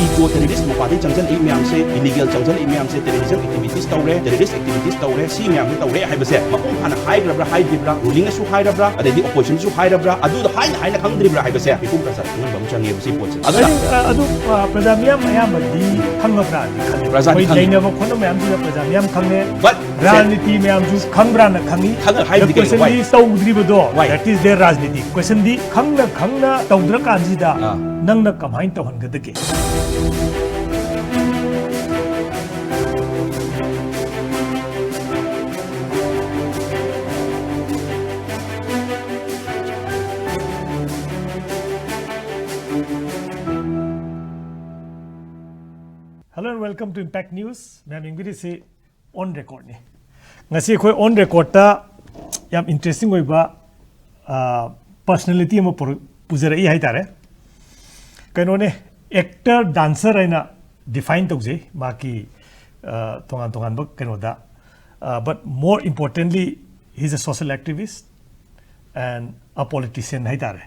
Eco terrorist mapadi changjan ai myam se illegal changjan ai myam se terrorism activities tawre terrorist activities tawre si myam tawre haibase mapung phana haigrabra haidibra ruling su hairabra adedi opposition su hairabra adu da haina khangdribra haibase mipum prasad ngun bam changi si potse adu pradamiyam ayamadi khangabra koi jainaba khono myam du pradamiyam khangne but rajniti myam ju khangbra na khangi haibdi question di tawdribodo that is their rajniti question di khangna tawdra kanjida nangna kamain tawhan gadake Hello and welcome to Impact News. I'm English say on record ne. Ngasi khoi on record ta yam interesting oiba personality mo pujarai hai tare. Kaino ne actor dancer aina define tawje maki tongan ba kaino da but more importantly he's a social activist and a politician hai tare.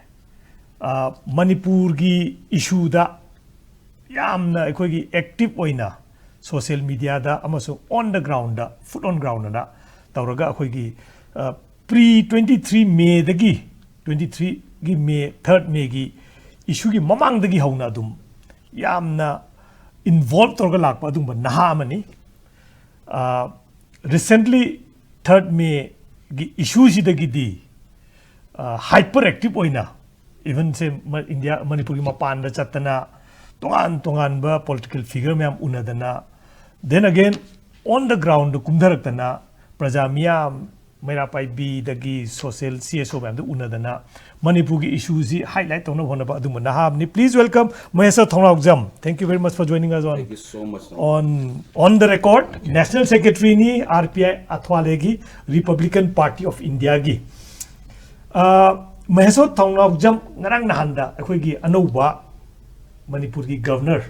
Manipur gi issue da yamna ekhoi active oina social media da amaso on the ground da foot on ground da tawraga ekhoi gi pre 23 May dagi 23 gi May 3rd May gi issue gi mamang dagi hauna dum yamna involved tawraga lakpa dum naha amani recently 3rd May gi issue si dagi di hyperactive oina even say India Manipur gi mapan da chatana tongan ba political figure myam unadana then again on the ground kumdharaktana praja miyam maira pai b dagi social CSO myam du unadana Manipur gi issues highlight tawna hona ba adum na habni please welcome Maheshwar THOUNAOJAM thank you very much for joining us on thank you so much on the record okay. National Secretary ni RPI ATHAWALE gi Republican Party of India gi Maheshwar THOUNAOJAM ngarang nahanda akhoi gi anouba Manipur ki governor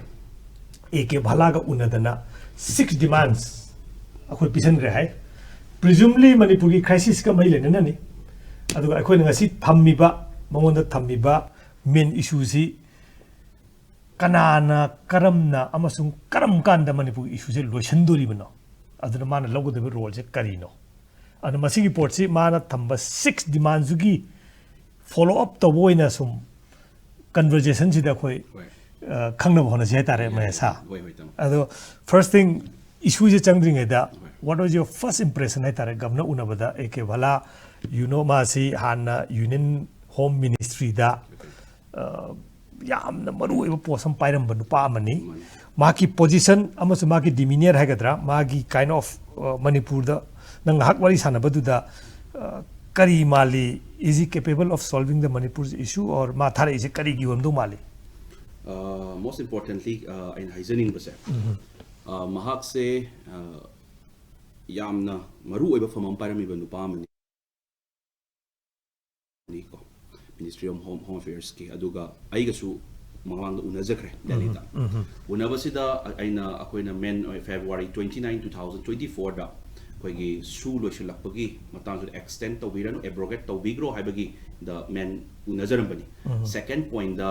AK Bhalaga unadana 6 demands akhoi pisan re hai presumably Manipur ki crisis ka mai lena ni aduga akhoi ngasi thammiba mangonda thammiba main issue si kanana karamna amasung karam kanda Manipur issue se loisandori bano aduna mana logodebe role se karino adu masigi report si mana thamba 6 demands gi follow up to boina sum conversation si da khoi khangna bhona se tare Mahesa ado first thing issue je changdring da what was your first impression hai tare governor unabada AK Bhala you know ma si hanna union home ministry da yamna maru eba posam pairam banu pa mani maki position amasu maki demeanor hagadra magi kind of Manipur da nang hak wari sana badu da kari mali is he capable of solving the Manipur's issue or ma thare is kari gi wamdu mali most importantly in hygienic base mahak se yamna maru oiba famam parami banu pamani ko Ministry of Home Affairs ki aduga aiga su mawang unajakre Delhi da unabasida aina akoina men February 29 2024 da koigi su loisilakpagi matang su extend to biran abrogate to bigro haibagi the men unajaram bani second point the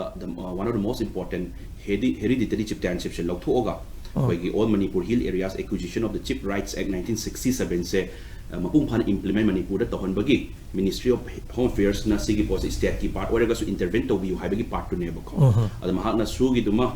one of the most important hereditary chieftainship se lokthoga koigi all Manipur hill areas acquisition of the Chip Rights Act 1967 se mapung phan implement Manipur da tohon bagi Ministry of Home Affairs na sigi post state ki part oraga su intervene to biu haibagi part to ne bako ada mahak na su gi duma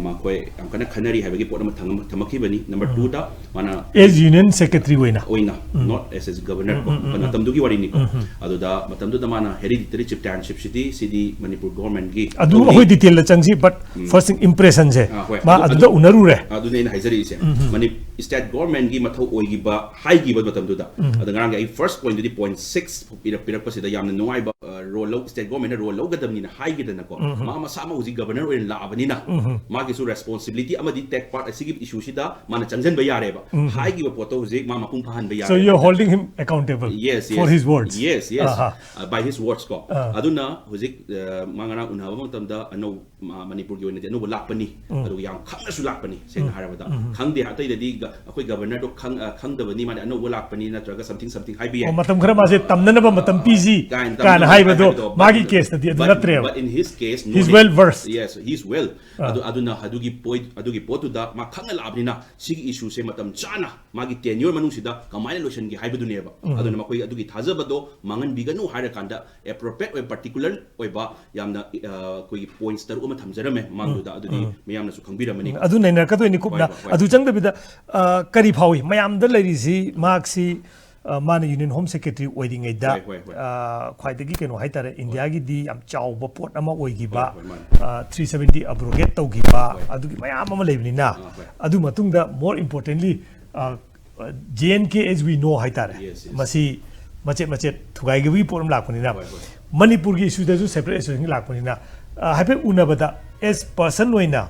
ma koi am kana khanari haibagi pot ma thamaki bani number 2 da mana as union secretary oina not as governor pana tamdu gi wari ni ko adu da matamdu da mana hereditary chieftainship city Manipur government gi adu hoi detail la changsi but first thing impression je ma adu da unaru re adu ne haizari se mani state government gi mathau oi gi ba high gi ba matamdu da adu ngarang gi first point di point 6 pira pasida yamna nuai ba role lo state government role lo gadam ni high gi da na ko ma sama uji governor oin la abani na magi su responsibility amadi take part asigi issue sida mana changjan ba yare ba high gi ba poto uji ma mapung phan ba yare so you're holding him accountable for his words yes by his words ko aduna uji mangana unhawa matam da ano Manipur gi oina no lakpani adu yam khangna su lakpani seng harabada khangde hatai dadi akoi governor do khangdabani mane no lakpani na traga something hai bi matam khara ma se tamna ba matam PG kan hai ba do magi case na di adu natre but in his case he's well versed yes he's well adu na adugi potu da ma khangna labni na sigi issue se matam chana magi tenure manung sida kamaina lotion gi hai ba du ne ba adu na makoi adugi thajabado mangan biganu haira kanda appropriate or particular oiba yamna koi points taru ma thamjarame mangdu da adudi mayamna su khangbiramani adu naina ka to ni kupna adu chang da bida kari phawi mayam da lairi si mark si mana union home secretary oiding da khwaidagi keno haitare india gi di am chawba pot ama oigi ba 370 abrogate tawgi ba adugi mayam ama leibni na adu matung da more importantly JNK as we know haitare masi macet thugai gi wi poram lakpani na Manipur gi issue da ju separate issue ngi lakpani na haipe unabada as person oina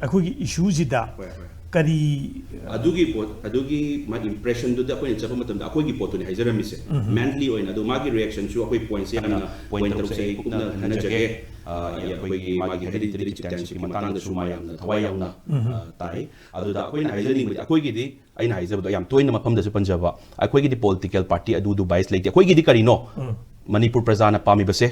akhu gi issue ji da kari adugi ma impression do da ko chapa matam da akoi gi pot ni haizara mise mentally oina do magi reaction su akoi points ya na point taru sei kupna hana jage ya akoi gi magi hereditary chieftainship ki matang da suma yam thawai yam na tai adu da akoi na haizari ni akoi gi di aina haizaba do yam toina mafam da su panjaba akoi gi di political party adu du bias like akoi gi di kari no Manipur prajana pami base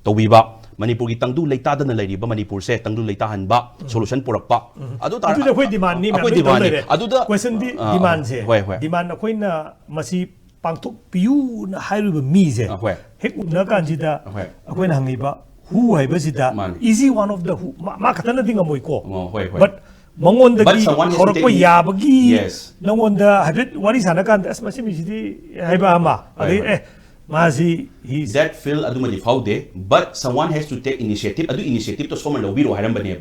tobiba Manipur gi tangdu leita da na lairiba Manipur se tangdu leita hanba solution purakpa adu ta adu da khoi demand ni akoi demand ni adu da question di demand se demand akoi na masi pangthok piu na hairuba mi se hek na kan ji da akoi na hangi ba who hai ba si da easy one of the who ma katana dinga moi ko but mangon da gi or ko ya ba gi nangon da habit wari sana kan as masi mi ji hai ba ma ade Mazi, he's that feel adu madi faude, but someone has to take initiative. Adu initiative to someone lo biro haram bane.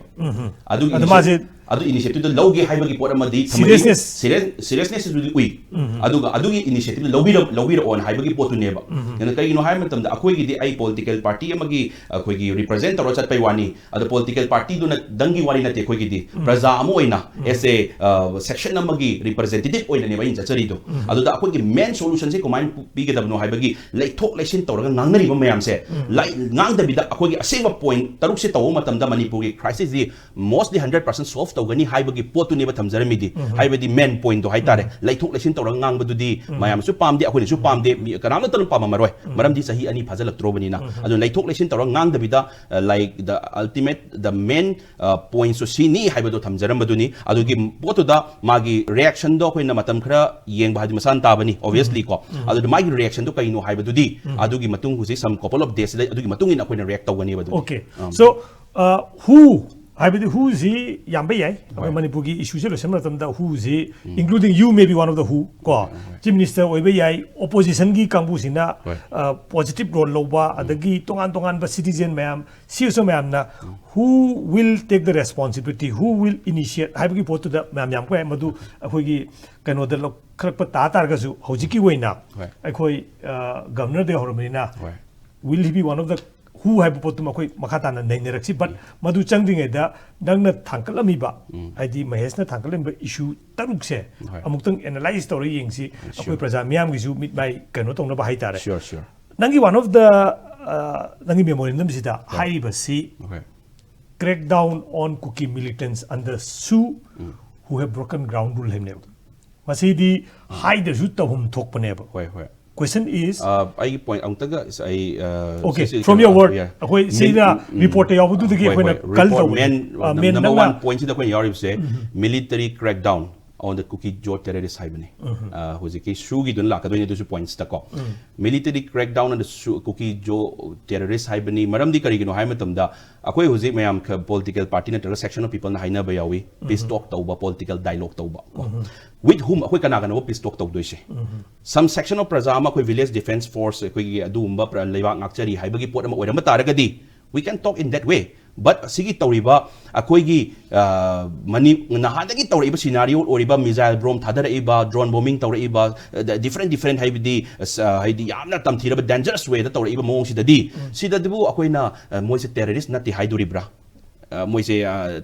Adu initiative to logi hai bagi pora madi seriousness is really weak. Adu initiative lo biro on hai bagi potu neba. Yana kai no hai matam da akoi gi di ai political party amagi akoi gi represent ro chat pai wani. Adu political party do na dangi wani na te akoi gi di praja amo oina as a section amagi representative oina neba in chachari do. Adu da akoi gi main solution se command pi ge da no hai bagi lai thok lai sin tawraga ngangnari ba mayam se lai ngang da bida akoi gi asema point taruk se tawo matam da Manipur gi crisis di mostly 100% solve tawgani haibagi potu ne ba thamjarami di haibadi main point do haitare lai thok lai sin tawraga ngang badu di mayam su pam di akoi su pam de kanamna tan pam maroi maram di sahi ani phajalak trobani na adu lai thok lai sin tawraga ngang da bida like the ultimate the main point so sini haibado thamjaram badu ni adu gi potu da magi reaction do akoi na matam khara yeng ba hadi masan ta bani obviously ko adu magi reaction do kai no haibadu di adugi matung husi some couple of days adugi matung in akoina react tawani badu okay so who haibadi who is yamba yai Manipur gi issue se losam tam da who is including you may be one of the who ko chief minister oibe yai opposition gi kangbu sina positive role loba adagi tongan ba citizen mayam siso mayam na who will take the responsibility who will initiate haibagi potu da mayam ko madu akoi gi kano da khrak pa ta tar ga su hojiki waina akoi governor de hormina will he be one of the who have potu makoi makata na nei raksi but madu changding da dangna thangkalami ba aidi mahesh na thangkalam ba issue taruk se amuktang analyze story yengsi akoi praja miam gi su mit bai kano tong na ba hai tare sure nangi one of the nangi memorandum sida hai ba si crackdown on cookie militants under SU who have broken ground rule hemne masidi hai da ju tahum thok pane ba question is I point angtaga is I okay from your word akoi say the report ya budu de ko na kal to number one point da ko yari say military crackdown on the cookie jo terrorist haibani hojiki shugi dun la ka do ni points ta ko military crackdown on the cookie jo terrorist haibani maram di kari gino hai matam da akoi hoji mayam ka political party na section of people na haina ba yawi peace talk tauba political dialogue tauba with whom akoi kana kana peace talk tau doise some section of prajama akoi village defense force akoi adumba leiba ngakchari haibagi pot ama oirama taragadi we can talk in that way but sigi tawriba akoi gi mani nahadagi tawriba scenario oriba missile bomb thadariba drone bombing tawriba different haibidi haidi yamna tamthiraba dangerous way da tawriba mong sidadi sidadibu akoi na moise terrorist nati haiduribra moise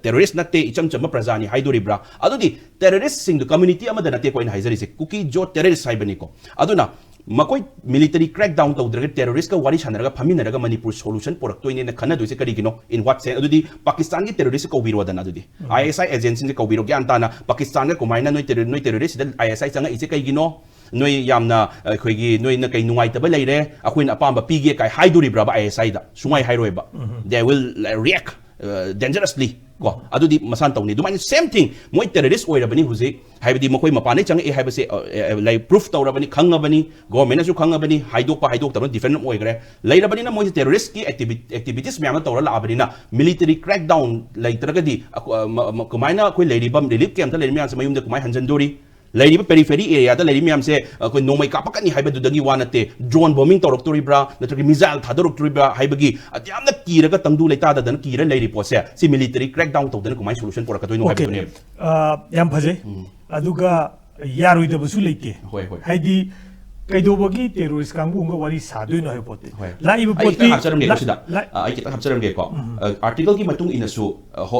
terrorist natte icham chama prajani haiduribra adudi terrorist sing the community amada nate ko in haizari se cookie jo terrorist haibani ko aduna makoi military crackdown tawdraga terrorist ka wari sanaraga phaminaraga Manipur solution poraktoine na khana duise karigino in what sense adudi Pakistan ki terrorist ko biro dana adudi ISI agency ni ko biro gyan tana Pakistan ka kumaina noi terrorist da ISI changa ise kaigino noi yamna khoigi noi na kai nungai taba leire akuin apamba pige kai haiduri bra ba ISI da sungai hairoeba they will react dangerously ko adudi masan tawni dumai same thing moi terrorist oirabani huji haibadi makoi mapane chang e haibase like proof tawrabani khangabani government su khangabani haidok tabani different oigre leirabani na moi terrorist ki activities myam tawra labani na military crackdown like tragadi kumaina koi leiribam relief camp ta leirmiam samayum da kumai hanjandori leiriba periphery area da leirimiam se koi nomai kapakani haibadu dagi wanate drone bombing tawroktori bra natragi missile thadoroktori bra haibagi atyamna kiraga tangdu leita da dan kira leiri pose si military crackdown tawdana kumai solution porakatoi no haibune yam phaje aduga yaroi da basu leite haidi kaidobogi terrorist kangu nga wari sadoi no hapote la ibu poti ai kita habsaram ge ko article ki matung inasu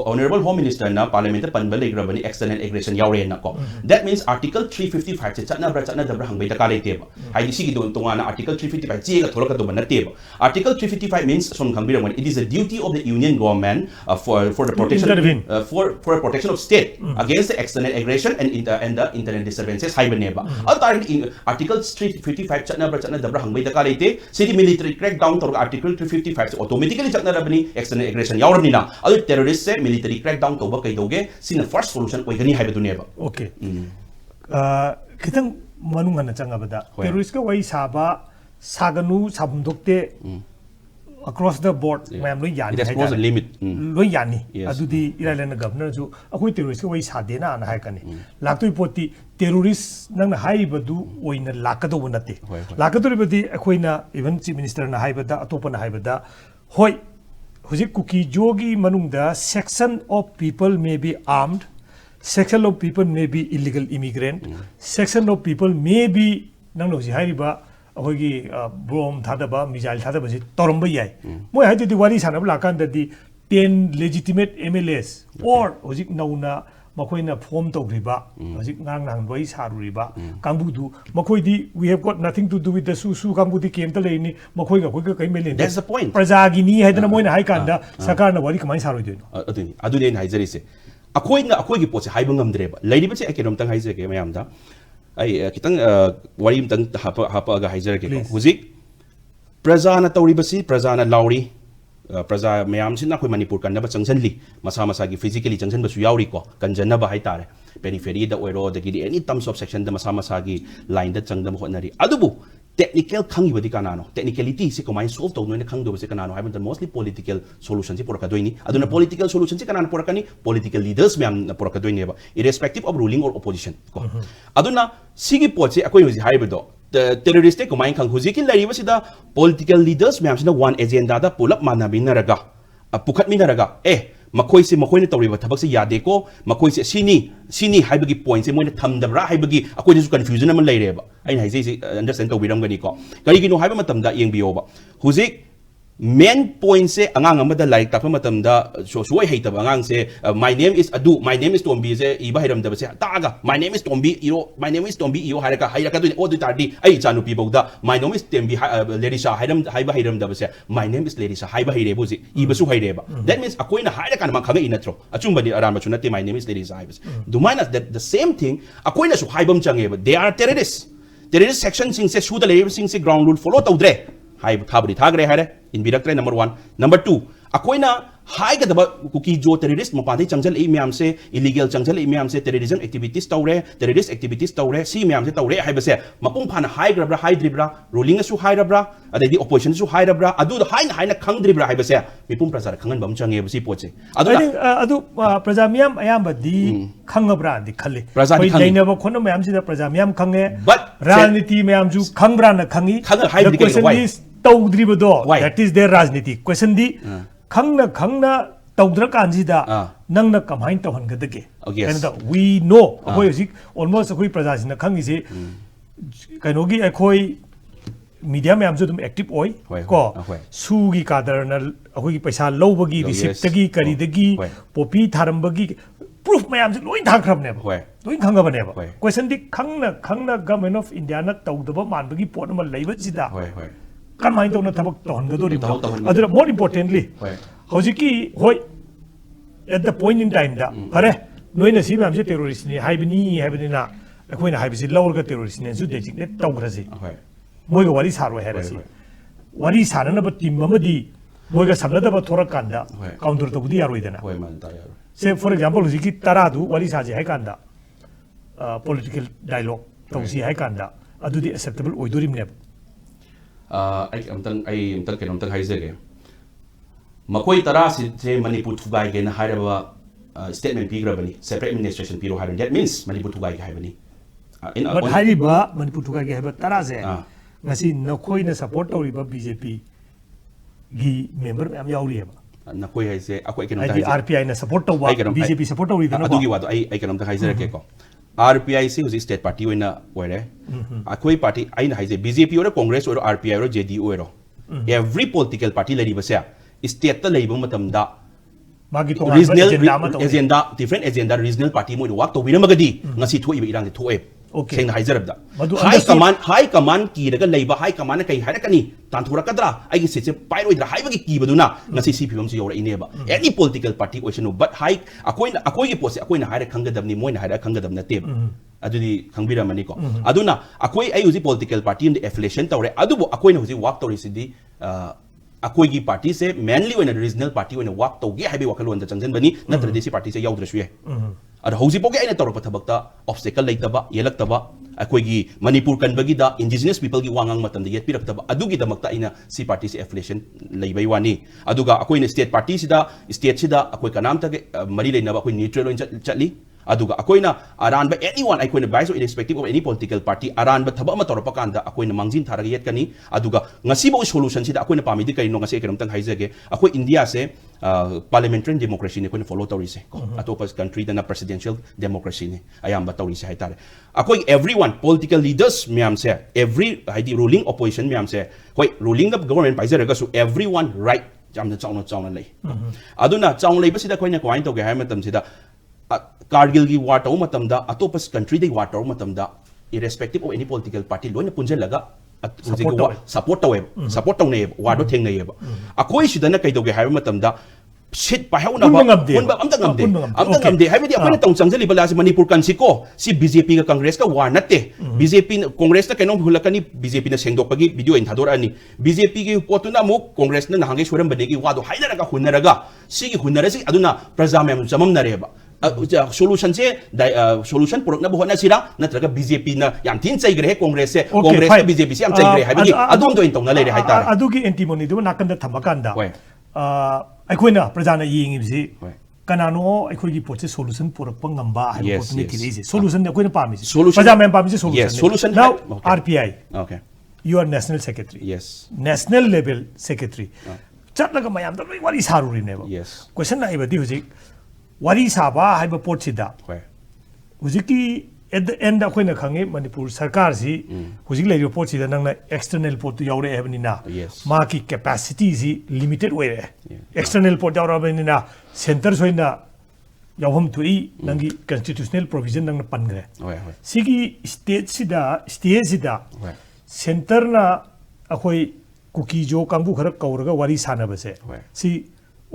honorable home minister na parliament panbal legrabani external aggression yaure na ko that means article 355 se chatna dabra hangbai ta kale teba ai disi gi don tonga na article 355 ji ga tholaka do banate article 355 means som khangbi ramani it is a duty of the union government for the protection for protection of state against the external aggression and the internal disturbances haibaneba article 355 chatna dabra hangbai da kale te city military crackdown to article 355 se automatically chatna rabani external aggression yaurni na adu terrorist se military crackdown to ba kai doge sina first solution oigani haibaduneba okay kitang manunga na changabada terrorist ka wai saba saganu sabumdokte across the board mayam loi yani it has a limit loi yani adudi irailan governor ju akoi terrorist ka wai sadena na haikani laktoi poti terrorist nang haibadu oina lakado bonate lakado ribadi akoina even chief minister na haibada atopa na haibada hoi hujik kuki jogi manungda section of people may be armed section of people may be illegal immigrant section of people may be nang loji hairiba अखोगी bomb थादबा missile थादबा से तोरंबा याय मोय हाइदि वारी सानब लाकान ददि 10 legitimate MLAs or होजिक नौना मखोइना फॉर्म तौरिबा होजिक ngang nang boi saruriba kangbudu मखोइदि we have got nothing to do with the su kangbudi केमता लेनि मखोइगा खोइगा kai melen that's the point प्रजागी नि हाइदना मोइना हाइ कांदा सरकार ना वारी कमाइ सारोइदिनो अदुनि हाइजरि से अखोइगी पोसे हाइबा ngamdreba leiribase एकेरोम तंग हाइजगे मयामदा ai kitang wari mtang hapa aga haizarage ko huzik prajana tawribasi prajana lauri praja mayam sin akoi Manipur kanaba changsanli masa masa gi physically changsan basu yauri ko kanjanaba haitare periphery da oiro da gi any terms of section da masa masa gi line da changdam hotnari adubu technical khangibadi kanano technicality se komai solve tawno ne khangdo se kanano haibanta mostly political solution se poraka doini aduna political solution se kanano porakani political leaders myam poraka doini ba irrespective of ruling or opposition ko aduna sigi pot se akoi hoji haibedo the terrorist komai khang hoji ki lari ba sida political leaders myam sina one agenda da pull up manabinaraga pukhat minaraga makoi se makoi ne tawriba thabak se yade ko makoi se sini haibagi point se moina thamdabra haibagi akoi su confusion am leireba ai hai se understand to biram gani ko kari gino haiba matam da yeng biyoba huzik main point se angang amada like takpa matam da so haitaba angang se my name is adu my name is Tombi se iba hiram da se taga my name is Tombi iro hairaka do odu tardi ai chanu pi bogda my name is Tombi Lerisa hiram da se my name is Lerisa haiba hire buzi iba su haireba that means akoina hairaka na khanga inatro achumba ni arama chunate my name is Lerisa haibas dumaina that the same thing akoina su haibam changeba they are terrorist section sing se su da level sing se ground rule follow tawdre hai thabri thagre hare in biraktre number 1 number 2 akoina hai ga daba kuki jo terrorist mapadi changjal e myam se illegal changjal e myam se terrorism activities tawre si myam se tawre hai base mapung phana hai grabra hai dribra ruling su hai rabra adai opposition su hai rabra adu hai na khang dribra hai base mipum prasar khangan bam change basi poche adu praja myam ayamba di khangabra di khalle koi jaina ba khona myam si da praja myam khange rajniti myam ju khangbra na khangi the question is tawdribodo that is their rajniti question di khangna tawdra kanjida nangna kamain tawhangadage and we know akoi hojik almost akoi praja sina khangi se kainogi akoi media myam ju dum active oi ko sugi kadar na akoi paisa lobagi receipt tagi kari dagi popi tharambagi proof mayam je loi thang khrab ne ba Hoi. loi khang ga ba ne ba Hoi. question di khangna government of India na taw da ba man ba gi pot ma lei ba ji da Hoi, hoi. kan mai tawna thabak ton ga do ri Tawon ga. adura more importantly Hoi. hojiki hoi at the point in time da are noina si mayam je terrorist ni haibini na akoina haibisi lawr ga terrorist ni su designate taw gra ji Hoi. moi ga wari saro hai rasi wari sarana ba tim amadi moi ga samna da ba thora kanda Hoi. counter to budi yaro idana Hoi man ta yaro. say for example hujiki taradu wari saje hai kanda political dialogue tawsi hai kanda adudi acceptable oidorim ne Ai amtang kenom tang haizege. Makoi tara se Manipur thugai ge na haraba statement pigrabani separate administration piro haran. That means Manipur thugai ge haibani. but hari ba manipur thuga ge ba taraje ngasi nakoi na support tori ba BJP gi member am yauri ba nakoi haise akoi kenom ai RPI na support to ba BJP support tori da adugi wado ai kenom tang haizere ke ko. RPI se usi state party wena were akoi party ai na haise BJP or Congress or RPI or JDU or every political party lari ba se state ta leiba matam da magi to regional agenda different agenda regional party mo wak to wina magadi ngasi thu iba irang thu e seng na haijarab da high command ki daga leiba high command kai harakani tan thura kadra ai gi se pai roidra hai bagi ki baduna ngasi CPM si yora ineba any political party ocean but high akoi gi pose akoi na haira khangadam ni moina haira khangadam na te adudi khangbira mani ko aduna akoi ai uji political party in the affiliation tawre adubo akoi na uji wak tawri sidi akoi gi party se mainly when a regional party when a wak to gi habi wakalon da changjan bani na tradisi party se yaudra suye ad hausi poge aina tawra pathabakta obstacle leitaba yelaktaba akoi gi Manipur kan bagi da indigenous people gi wangang matam da yet piraktaba adugi damakta aina si party se affiliation leibai wani aduga akoi na state party sida akoi kanam ta mari leinaba akoi neutral chatli aduga akoina aranba anyone akoina bias irrespective of any political party aranba thaba ma torpa kanda akoina mangjin tharaga yet kani aduga ngasi bo solution sida akoina pamidi kai no ngasi keram tang haijage akoi India se parliamentary democracy ne koina follow tawri se atopa country dana presidential democracy ne ayamba tawri se haitare akoi everyone political leaders myam se every haidi ruling opposition myam se hoi ruling the government paizaraga su everyone right jamna chauna lei aduna chauna lei basida koina koin to ge hai matam sida Kargil gi war taw matam da atopas country dei war taw matam da irrespective of any political party loina punjal laga support taw ne war do theng ne ba akoi sidana kai doge hai matam da sit pa hauna ba amta ngamde hai medi akoina tong changjali bala si Manipur kan si ko si BJP ga Congress ka war natte BJP Congress na kainom hulakani BJP na sengdok pagi video in thador ani BJP gi potuna mu Congress na nahange suram badegi wado haina raga hunaraga sigi hunarasi aduna praja mem jamam nareba solution se solution purok na buhona sira natraga BJP na yam tin chai gre Congress se Congress na BJP se yam chai gre habi adum do intong na le hai tar adugi antimony du nakan da thamakanda aikoina prajana yingi bisi kanano aikoi gi poche solution purak pangamba hai pot ne kilise solution aikoina pami praja mem pami solution now RPI okay you are national secretary yes national level secretary chatlaga mayam da loi wari saruri ne ba yes question na ibadi huji wari saba haiba pot sida hujiki at the end akoina khange Manipur sarkar si hujik lai report sida nangna external port to yaure hebni na ma ki capacity si limited way external port yaura bani na center soina yawham thui nangi constitutional provision nangna pangre sigi state sida center na akoi kuki jo kangbu khara kauraga wari sana base si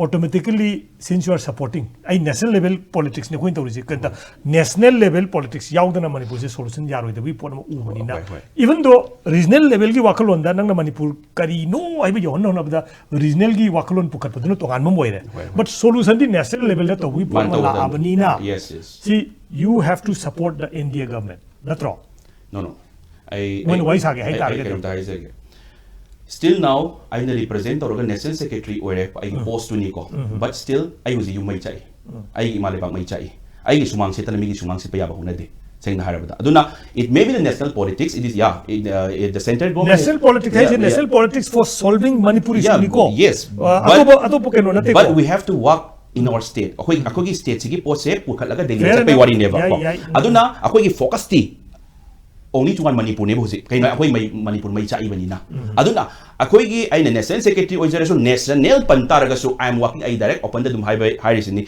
automatically since you are supporting I national level politics ne koin tawri kanta national level politics yaudana Manipur se solution yaroi da bi ponma ubani na even though regional level gi wakalon da nang Manipur kari no ai bi yon no da regional gi wakalon pukat paduna to gan moire but solution di national level da to bi ponma la abani na yes see you have to support the India government that's wrong no I when why sage hai target still now I represent or national secretary or I post to Nico but still I use you mai chai I malibang mai chai I sumang se tanami sumang se payaba hunade saying na harabada aduna it may be the national politics it is the central government national politics is national politics for solving Manipuri issue Nico yes but we have to work in our state akogi state sigi post se pukalaga delhi sa pay wari neba aduna akogi focus ti only to one Manipur ne bosi kai na akoi Manipur mai chai bani na aduna akoi gi ai national secretary oijare so national pantaraga so I am working I direct open the dum high recently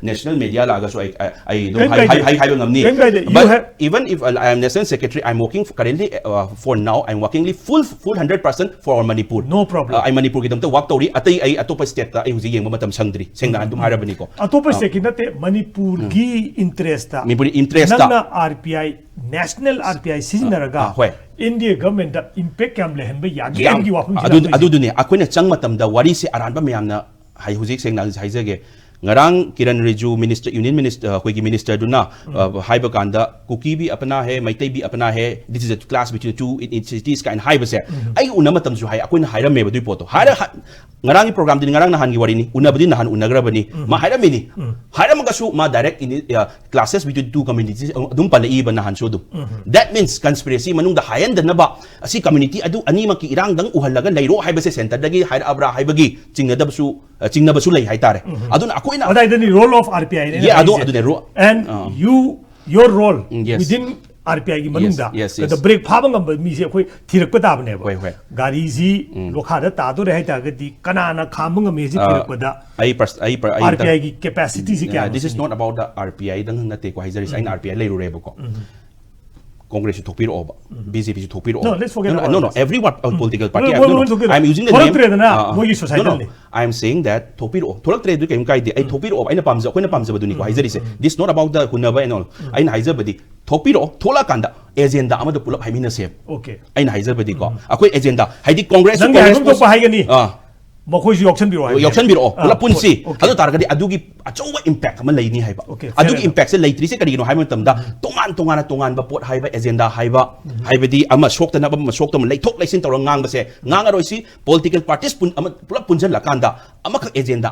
national media laga so I dum high ngamni but even if I am national secretary I'm working currently for now I'm working full 100% for Manipur no problem I Manipur gi dum ta work tori atai ai atopa state ta ai huji yeng matam sangdri sengna dum harabani ko atopa state ki nate Manipur gi interest ta Manipur interest ta RPI national RPI sizinaraga India government da impact kam le hanba yagi gi wafum adu dune akoina chang matam da wari se aranba mayamna hai hujik sengna haijage ngarang Kiran Rijiju minister union minister koigi minister duna haiba kanda kuki bi apna hai maitai bi apna hai this is a class between two cities kind haiba se ai unama tam ju hai akoina haira me badui poto haira ngarang program din ngarang nahan gi wari ni unabdi nahan unagrabani ma haira me ni haira magasu ma direct in classes between two communities dum palai ba nahan so dum that means conspiracy manung da hayan da na ba asi community adu ani ma ki irang dang uhalaga lairo haiba se center dagi haira abra haiba gi chingna basu lai hai tare aduna akoina the role of RPI yeah adu role and your role within RPI gi manunda the break phaba ngam mi se khoi thirak pa tabne ba gari ji lokha da ta do re ta ga di kana na kham ngam mi ji thirak pa da RPI gi capacity ji kya this is not about the RPI dang na te ko haizaris ain RPI leiru re ba ko Congress to talk over, BJP to talk over. No, let's forget about no. Every political party. I'm using the name. I'm saying that talk over. Tholak trade came kai I talk over. I na pamza. Ko na pamza baduni ko. Haizer is this not about the hunaba and all. I na haizer badi. Talk over. Tholak kanda agenda amada pull up haimina save. Okay. I na haizer badi ko. Ako agenda. Haidi Congress. Congress ko pa haigani. Makhoi ju auction biro auction biro pula punsi adu targadi adugi achowa impact ma leini haiba adugi impact se leitri se karigino haimon tamda tongan ba pot haiba agenda haiba haibadi ama shokta na ba shokta ma leithok leisin tawra ngang ba se ngang aroi si political parties pula punjan la kanda ama ka agenda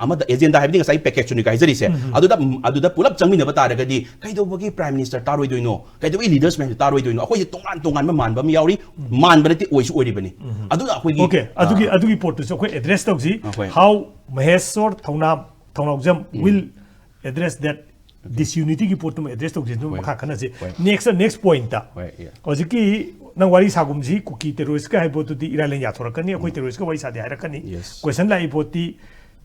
haibdi ngasai package ni kaizari se aduda pulap changmi na ba targadi kaido bagi prime minister taroi doino kaido leaders man taroi doino akoi tongan ma man ba mi yauri man ba ti oisu ori bani aduda akoi gi okay adugi port so akoi address how MAHESHWAR THOUNAOJAM will address that disunity ki port address to makha khana se next point ta hojiki nang wari sagum ji kuki terrorist ka haibo to di iralen ya thorakani akoi terrorist ka wari sa de harakani question la ipoti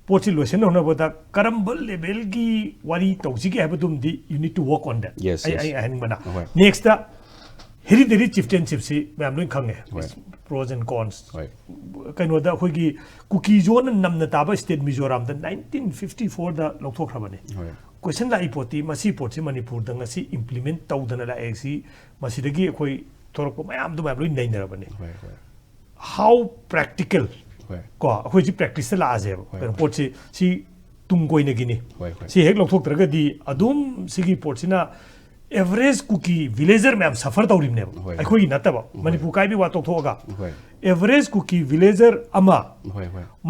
poti lotion hona boda karambal level ki wari tawji ki haibo tum di you need to work on that I haning bana next ta hereditary chieftainship se mam loin khange pros and cons kaino da khoi gi kuki zone namna taba state Mizoram da 1954 da lokthok khabane question la ipoti masi port se Manipur da ngasi implement tawdana la exi masi dagi khoi thorok mayam du mam loin nainarabane how practical ko khoi ji practice la aje port se si tungkoi na gini si hek lokthok traga di adum sigi port sina average kuki villager में हम सफर तौरीम ने आई कोई नता बा मणिपुर का भी बात तो होगा average kuki villager ama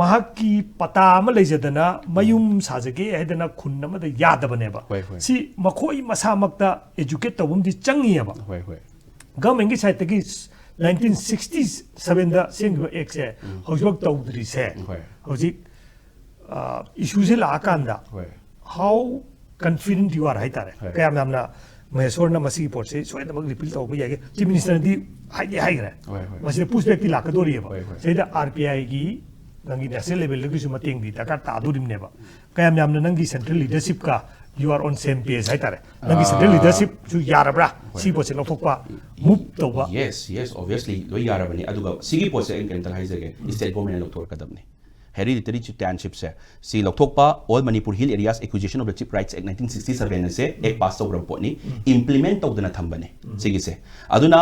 mahaki pata ama leijadana mayum sajage hedana khun ama da yadabane ba si makhoi masamakta educate tawum di changi ba government ki side ki 1967 da sengba ek se hojok tawdri se hojik issues la akanda how confident you are haitare kaya namna MAHESHWAR na masi report se so na mag repeal taw ba yage chief minister di hai gra masi pushback ti lakadori ba se da RPI gi nangi national level gi su mating di taka ta durim ne ba kaya namna nangi central leadership ka you are on same page haitare nangi central leadership su yarabra si bo se lokpa move taw ba yes obviously lo yarabani aduga sigi po se ental haijage state government loktor kadamni hereditary chieftainship se si lokthokpa all Manipur hill areas acquisition of the chief rights act 1967 se ek pass over report ni implement tawdana thambane sigi se aduna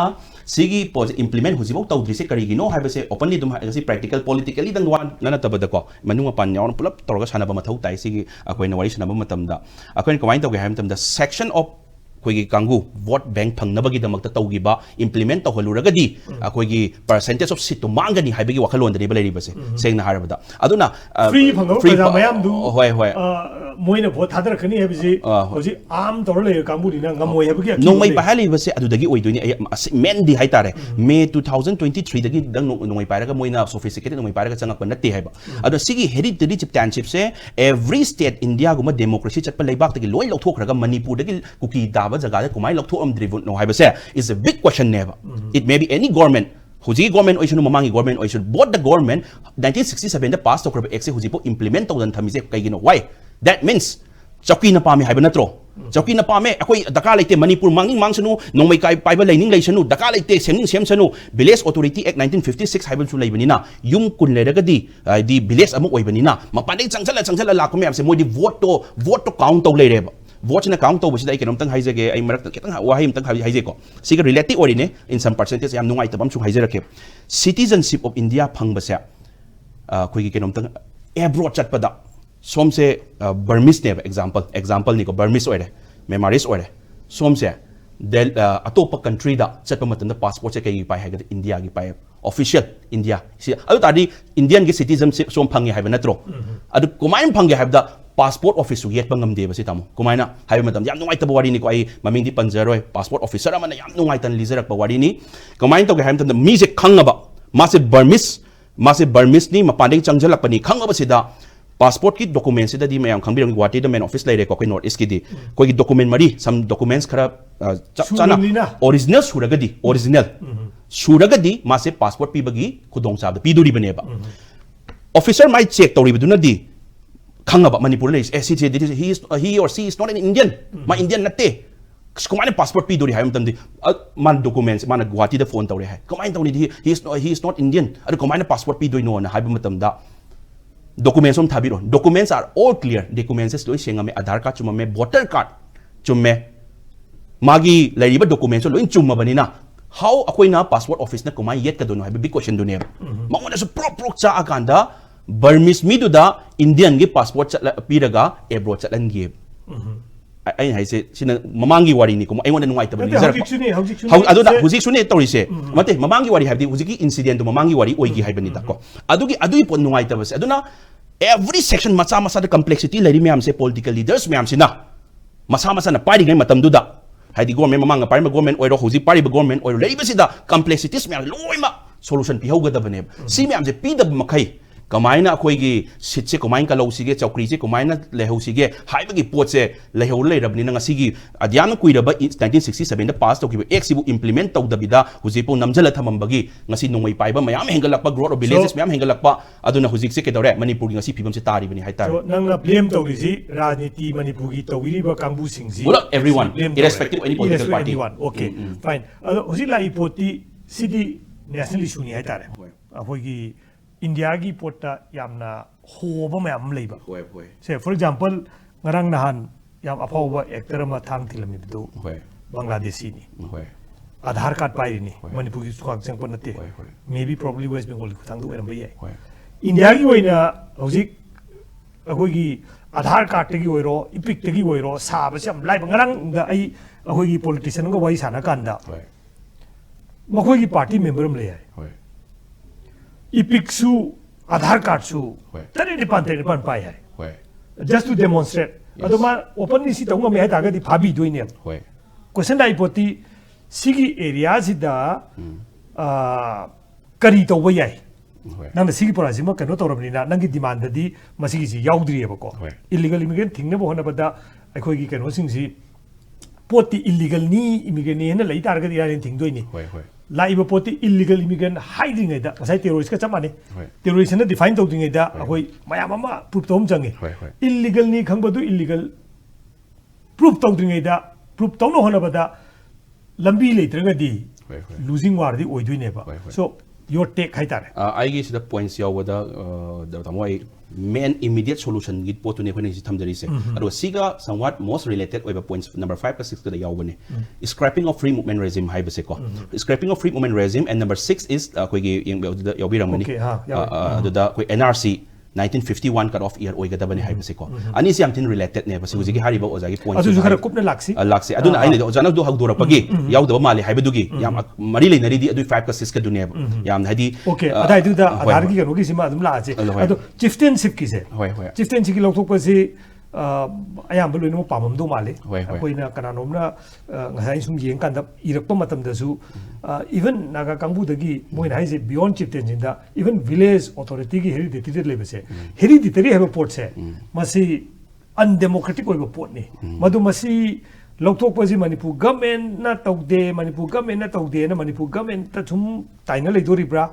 sigi pos implement hujibok tawdri se karigi no haiba se openly dum si practical politically dang wan nana tabada ko manunga pan yawn pulap torga sanaba mathau tai sigi akoina wari sanaba matamda akoina kawain tawge haim tamda section of koigi kangu vote bank phangnabagi damakta tawgiba implement tawhaluragadi akoigi percentage of seat to mangani haibagi wakhalon dani balai base sengna harabada aduna free mayam du hoi मोइना vote थादर खनी है busy होजी आम तौर ले कांबुरी ना ngमोय है बगे नोंगमै पाहली बसे अदुदगी ओइदोइनी मेन दि हाइतारे मे 2023 दगी दंग नोंगमै पारगा मोइना सोफिस्टिकेटेड नोंगमै पारगा चंगक नत्ते हाइबा अदो सिगी हेरिटेरी चिप्टनशिप से एवरी स्टेट इंडिया गुमा डेमोक्रेसी चटप लेबाक तगी लोइ लौथोखरगा मणिपुर दगी कुकी दाबा जगह कुमाय लौथोअमद्रिबु नो हाइबसे इज अ बिग क्वेश्चन नेबा it may be any government हुजी गवर्नमेंट ओइसनु ममांगी गवर्नमेंट ओइसु बोथ द गवर्नमेंट 1967 द पास तोखरबा एक्ट से हुजी पो इंप्लीमेंट तौदन थमिसे कइगिनो व्हाई दैट मीन्स चौकी न पामे हाइबा नत्रो चौकी न पामे अखोई दका लेते मणिपुर मांगिंग मांगसनु नोंमै काय पाइबा लेनिंग लेसनु दका लेते सेमनिंग सेमसनु विलेज अथॉरिटी एक्ट 1956 हाइबन सु लेबनिना युम कुन लेरगदी दि विलेज अमु ओइबनिना मपाने चंगचल लाको मैम से मोदी वोट तो काउंट तो लेरेबा वोट ने काउंट तौबसिदा आई केनोमतंग हाइजेगे आई मरक केतंग वाही मतंग हाइजेको सिगा रिलेटिव ओरिने इन सम परसेंटेज याम नुंगाइ तबम सु हाइजरके सिटीजनशिप ऑफ इंडिया फंगबसे कोई केनोमतंग एब्रोड चटपदा सोम से बर्मिस ने एग्जांपल निको बर्मिस ओरे मेमारिस ओरे सोम से अतोप कंट्री दा चटप मतंद पासपोर्ट से कई पाइ है इंडिया की पाइ ऑफिशियल इंडिया अदु तादी इंडियन की सिटीजनशिप सोम फंगे हाइबा नत्रो अदु कुमाइन फंगे हाइबदा पासपोर्ट ऑफिस सु येत बंगम देबसे तामो कुमाइना हाइबा मतम याम नुंगाइ तब वारी नि को आई ममिंग दि पंजरोय पासपोर्ट ऑफिसर अमना याम नुंगाइ तन लिजरक वारी नि कुमाइन तो हाइम तन मी से खंगबा मासे बर्मिस नि मपाने चंगजलक पनी खंगबा सिदा पासपोर्ट की डॉक्यूमेंट से दी मैं खंबी गुवाहाटी द मेन ऑफिस लेरे को नॉर्थ ईस्ट की दी कोई डॉक्यूमेंट मरी सम डॉक्यूमेंट्स खरा चाना ओरिजिनल सुरगदी मासे पासपोर्ट पीबगी खुदोंग साब पीदुरी बनेबा ऑफिसर माइ चेक तौरिबदुना दी खंगबा मणिपुर ले एसी he or she is not an Indian मा इंडियन नते कुमाने पासपोर्ट पीदुरी हाइम तंदी मान डॉक्यूमेंट्स मान गुवाहाटी द फोन तौरे है कुमाइन तौनी ही इज नॉट इंडियन अरे कुमाने पासपोर्ट पीदुई नो ना हाइब मतमदा डॉक्यूमेंट्स हम थाबिरो documents are all clear documents लोइ सेंगमे आधार कार्ड चुममे वोटर कार्ड चुममे मागी लैरिबा डॉक्यूमेंट्स लोइ चुमबनिना हाउ अखोइना पासपोर्ट ऑफिस न कुमाई येत कदोनो हाइब बिग क्वेश्चन दुने मंगोना सु प्रो चा आकांदा बर्मिस मिदुदा इंडियन गे पासपोर्ट चला पीरगा एब्रोड चलनगे आई हाइसे सिना ममांगी वारी नि को आइवोन नुंगाइ तब रिजर्व अदुदा हुजिक सुने तौरिसे मते ममांगी वारी हाइबदि हुजिकी इंसिडेंट ममांगी वारी ओइगी हाइबनि तको अदुई पोन नुंगाइ तबसे अदुना एवरी सेक्शन मचा द कंप्लेक्सिटी लैरि मैम से पॉलिटिकल लीडर्स मैम सिना मसा न पारि गै मतम दुदा हाइदि गवर्नमेंट ममांग पारि गवर्नमेंट ओइरो हुजि पारि गवर्नमेंट ओइरो लैबसिदा कंप्लेक्सिटीज मैम लोइमा सोल्यूशन पिहौगदबने सी मैम जे पीदब मखै कमायना अखोइगी सिट कमाइन का लौसिगे चौकरी से कमायना लेहौसिगे हाइबगी पोट से लेहौ लेरबनि नंगासिगी अद्यान कुइरब 1967 द पास तौकिबो एक्ट सिबु इंप्लीमेंट तौदबिदा हुजिपो नमजल थमंबगी ngasi नोंमै पाइबा मयाम हेंगलकपा ग्रोथ ऑफ विलेजेस मयाम हेंगलकपा अदुना हुजिक से केदौरे मणिपुर ngasi फिबम से तारिबनि हाइतार नंगा ब्लेम तौरिजी राजनीति मणिपुर की तौरिबा कांबु Singhji well everyone irrespective of any political party okay fine हुजि लाई पोती सिटी नेशनल इशू नि हाइतारे अखोइगी इंडिया की पोटा यामना होबा मैम लेबा से for example ngarang nahan yam apawa actor ma thang thilami du bangladeshi ni Aadhaar card पाइरि नि मणिपुर की सुखांग चंगपन नते may be probably West Bengal की थंग दु एरम बय इंडिया की ओइना हौजिक अखोइगी आधार कार्ड तगी ओइरो इपिक तगी ओइरो साब से हम लाइब ngarang दा ai अखोइगी पॉलिटिशियन को वही साना कांदा मखोइगी पार्टी मेंबर हम ले है इपिक्सु आधार कार्ड सु तने डिपान पाइ है जस्ट टू डेमोन्स्ट्रेट अदुमा ओपनली सी तंग मे हाइता गदि फाबी दोइने क्वेश्चन दाइ पोती सिगी एरिया सिदा करी तौबा याइ नंग सिगी पराजिमा कनो तौरबनिना नंगी डिमांड दि मसिगी सि याउद्रियबको इलीगल इमिग्रेंट थिंगने बो होनबदा अखोइगी कनो सिंगसी पोती इलीगल नि इमिग्रेंट ने लई तारगदि यारिन थिंगदोइनि लाइव पोती इलीगल इमिग्रेंट हाइदिंगैदा मसाइ टेररिस्ट का चमाने टेररिस्ट ने डिफाइन तौदिंगैदा अखोइ मयाम अमा प्रूफ तौम चंगे इलीगल नि खंगबदु इलीगल प्रूफ तौदिंगैदा प्रूफ तौनो होनबदा लंबी लेत्रगदी लूजिंग वारदी ओइदुइनेबा सो योर टेक हाइतारे आइगी सिदा पॉइंट्स यावदा तमोइ मेन इमीडिएट सॉल्यूशन गिट पोतुने खने सि थमजरिसे अदो सिगा समवट मोस्ट रिलेटेड ओइबा पॉइंट्स नंबर 5 का 6 का यावबने scrapping of free movement regime हाइबसे को scrapping of free movement regime and number 6 is कोइगी यावबिरमनी अदुदा कोइ एनआरसी 1951 कट ऑफ ईयर ओइगदबने हाइबसे को अनि से यामथिन रिलेटेड ने बसे हुजिगी हारिबा ओजागी पॉइंट अदु खरा कुपना लाक्सी अदुना आइने ओजाना दु हगदोरपगी यावदबा माले हाइबदुगी याम मरि लेनरी दी अदु 5 का 6 का दुने याम हाइदी ओके अदाइ दुदा आधार की कनो की सिमा अदुम लाचे अदु चिफ्टेनशिप की से चिफ्टेनशिप की लोथोक पसी ayam belum pamam do male aku ina karena nomna ngasai sum yeng kan dap irak pematam dasu even naga kambu dagi moi na is beyond chieftain jinda even village authority ki hereditary level se hereditary have a port se masi undemocratic oiba port ni madu masi loktok pasi Manipur government na taude Manipur government na taude na Manipur government ta thum taina leidori bra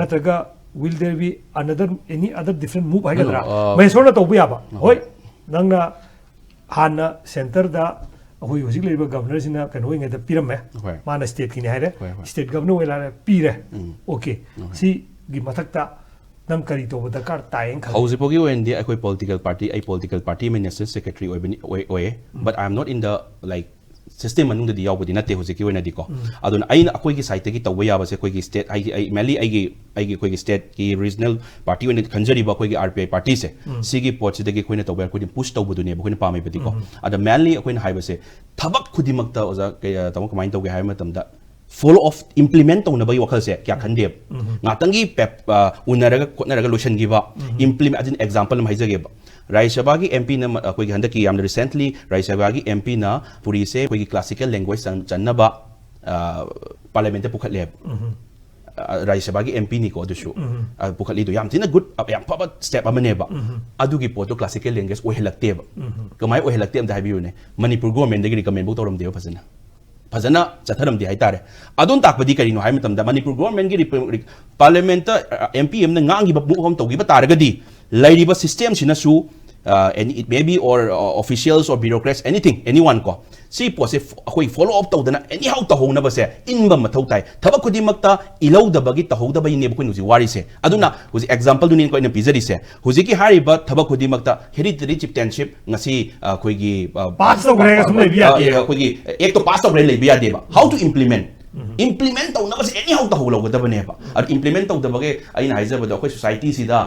natraga will there be another any other different move hagadra Maheshwar na taubu yaba hoi nangna hana center da hoi hojik leiba governor sina kano inga da pirame mana state kini haire state governor wela pire okay si gi mathakta nang kari to bada kar taeng kha hausi pogi wendi akoi political party minister secretary oy but I am not in the like system manung da diyaw budi nate hojiki wena diko aduna aina akoi gi site gi tawya ba se koi gi state ai mali ai gi koi gi state ki regional party when khanjari ba koi gi RPI party se sigi pot se dagi koina tawya koi push taw budu ne ba koina pamai ba diko ada mali koi na haiba se thabak khudimak ta oza tamo kamain taw gi hai matam da follow of implement tong na ba wakal se kya khande ngatangi pep unaraga kotnaraga lotion gi ba implement adin example ma haijage ba Rai Sabha ki MP na koi gi handa ki yam recently Rai Sabha ki MP na puri se koi gi classical language channa ba parliament te pukhat leb Rai Sabha ki MP ni ko du pukhat li do yam tina good yam papa step amane ba adu gi poto classical language o helakte ba kamai o helakte am da habiu ne Manipur government de gi recommend bo torom de phasana phasana chatharam di haitare adon takpadi kari no hai matam da Manipur government gi parliament MP am na ngangi ba bu hom togi ba taragadi lairiba system sinasu and it may be or officials or bureaucrats anyone ko si po se akoi follow up taw dana anyhow tahong na ba se inba mathaw tai thaba khudi makta ilaw da bagi tahong da ba ne ko nuji wari se aduna huji example dunin ko ina pizari se huji ki hari ba thaba khudi makta hereditary chieftainship ngasi khoi gi pass taw gre sum le biya khoi gi ek to pass taw gre le biya de ba how to implement taw na ba se anyhow tahong law da ba ne ba ad implement taw da bage aina haiza ba da khoi society si da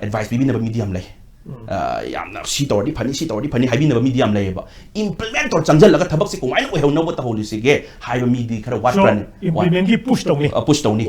advice bibi na ba medium lai yamna si tori phani haibi na medium lai ba implement or changjal laga thabak se kumai ko heu na ba ta holi se ge haiba mi di khara wat plan implement ki push tong ni